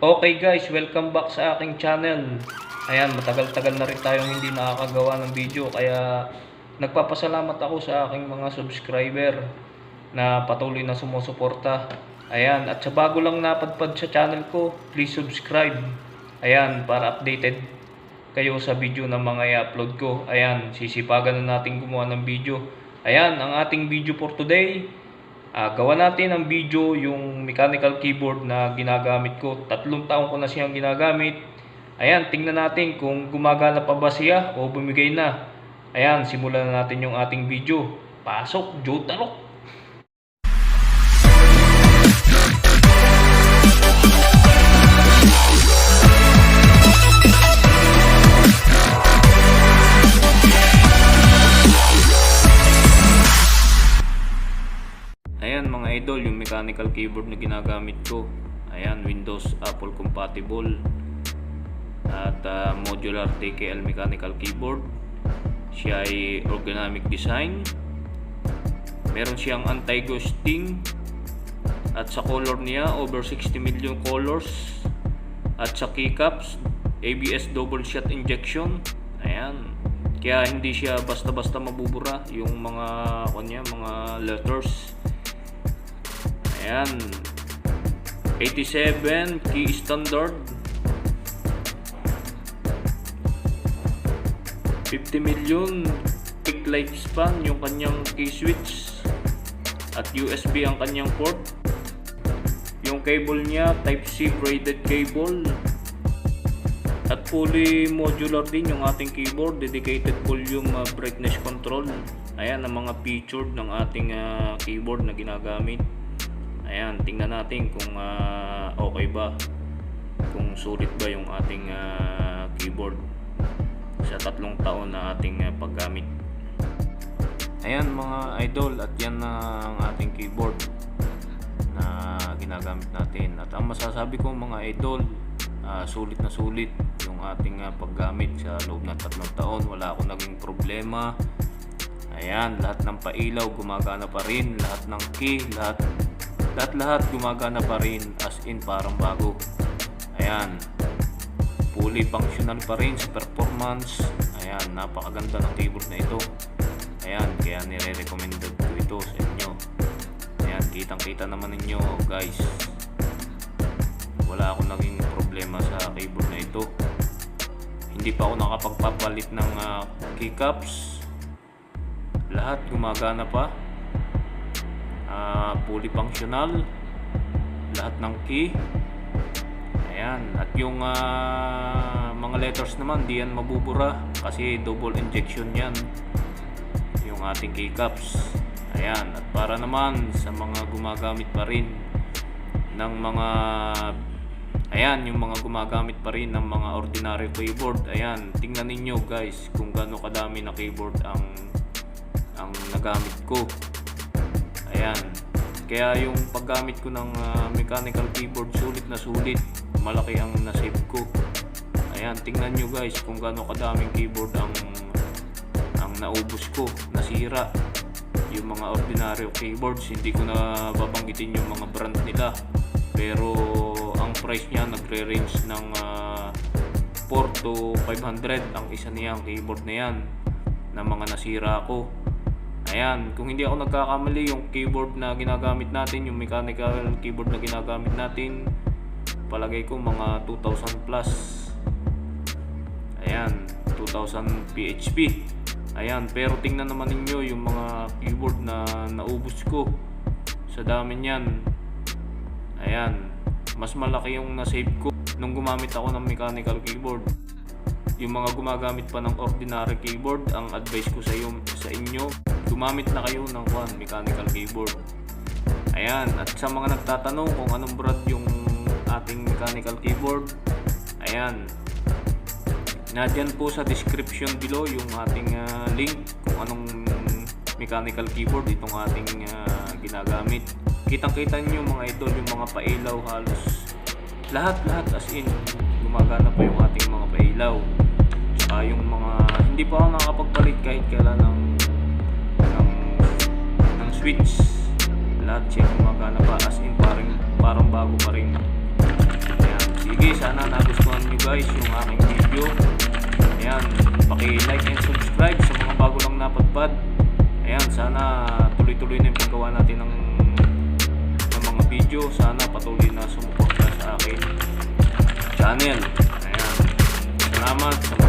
Okay guys, welcome back sa aking channel. Ayan, matagal-tagal na rin tayong hindi nakakagawa ng video kaya nagpapasalamat ako sa aking mga subscriber na patuloy na sumusuporta. Ayan, at sa bago lang napadpad sa channel ko, please subscribe. Ayan, para updated kayo sa video na mga i-upload ko. Ayan, sisipagan na natin gumawa ng video. Ayan, ang ating video for today. Gawa natin ang video yung mechanical keyboard na ginagamit ko. 3 taon ko na siyang ginagamit. Ayan, tingnan natin kung gumagana pa ba siya o bumigay na. Ayan, simulan na natin yung ating video. Pasok, Jotaro! Ayan mga idol, yung mechanical keyboard na ginagamit ko. Ayan, Windows Apple compatible at modular TKL mechanical keyboard. Siya ay ergonomic design. Meron siyang anti-ghosting at sa color niya over 60 million colors. At sa keycaps, ABS double shot injection. Ayan. Kaya hindi siya basta-basta mabubura yung mga mga letters. Ayan, 87 key standard, 50 million quick light span yung kanyang key switch, at USB ang kanyang port. Yung cable niya type C braided cable, at fully modular din yung ating keyboard, dedicated volume brightness control. Ayan ang mga featured ng ating keyboard na ginagamit. Ayan, tingnan natin kung okay ba, kung sulit ba yung ating keyboard sa 3 taon na ating paggamit. Ayan mga idol, at yan ang ating keyboard na ginagamit natin. At ang masasabi ko mga idol, sulit na sulit yung ating paggamit sa loob ng 3 taon. Wala akong naging problema. Ayan, lahat ng pailaw gumagana pa rin, lahat ng key, lahat gumagana pa rin, as in parang bago. Ayan, fully functional pa rin sa performance. Ayan, napakaganda ng keyboard na ito. Ayan, kaya nire-recommended ko ito sa inyo. Ayan, kitang-kita naman ninyo guys, wala akong naging problema sa keyboard na ito. Hindi pa ako nakapagpapalit ng keycaps. Lahat gumagana pa. Fully functional, lahat ng key. Ayan, at yung mga letters naman di yan mabubura kasi double injection yan yung ating keycaps. Ayan, at para naman sa mga gumagamit pa rin ng mga yung mga gumagamit pa rin ng mga ordinary keyboard. Ayan, tingnan ninyo guys kung gaano kadami na keyboard ang nagamit ko. Ayan, kaya yung paggamit ko ng mechanical keyboard, sulit na sulit, malaki ang nasave ko. Ayan, tingnan nyo guys kung gaano kadaming keyboard ang naubos ko, nasira. Yung mga ordinary keyboards, hindi ko na babanggitin yung mga brand nila, pero ang price niya nagre-range ng 4 to 500 ang isa niyang keyboard na yan, na mga nasira ko. Ayan, kung hindi ako nagkakamali, yung keyboard na ginagamit natin, yung mechanical keyboard na ginagamit natin, palagay ko mga 2000 plus. Ayan, 2000 PHP. Ayan, pero tingnan naman ninyo yung mga keyboard na naubos ko. Sa dami niyan. Ayan, mas malaki yung na-save ko nung gumamit ako ng mechanical keyboard. Yung mga gumagamit pa ng ordinary keyboard, ang advice ko sa inyo, gumamit na kayo ng mechanical keyboard. Ayan, at sa mga nagtatanong kung anong brand yung ating mechanical keyboard, ayan, nandyan po sa description below yung ating link kung anong mechanical keyboard itong ating ginagamit. Kitang-kita nyo mga idol, yung mga pailaw halos lahat as in gumagana pa yung ating mga pailaw. Yung mga hindi pa ako nakakapagpalit kahit kailan ng switch, lahat siya gumagana pa, as in parang bago pa rin. Ayan, sige sige, sana nagustuhan nyo guys yung aking video. Ayan, paki-like and subscribe sa mga bago lang napadpad. Ayan, sana tuloy-tuloy na yung paggawa natin ng mga video. Sana patuloy na sumuporta sa akin channel. Ayan, salamat sa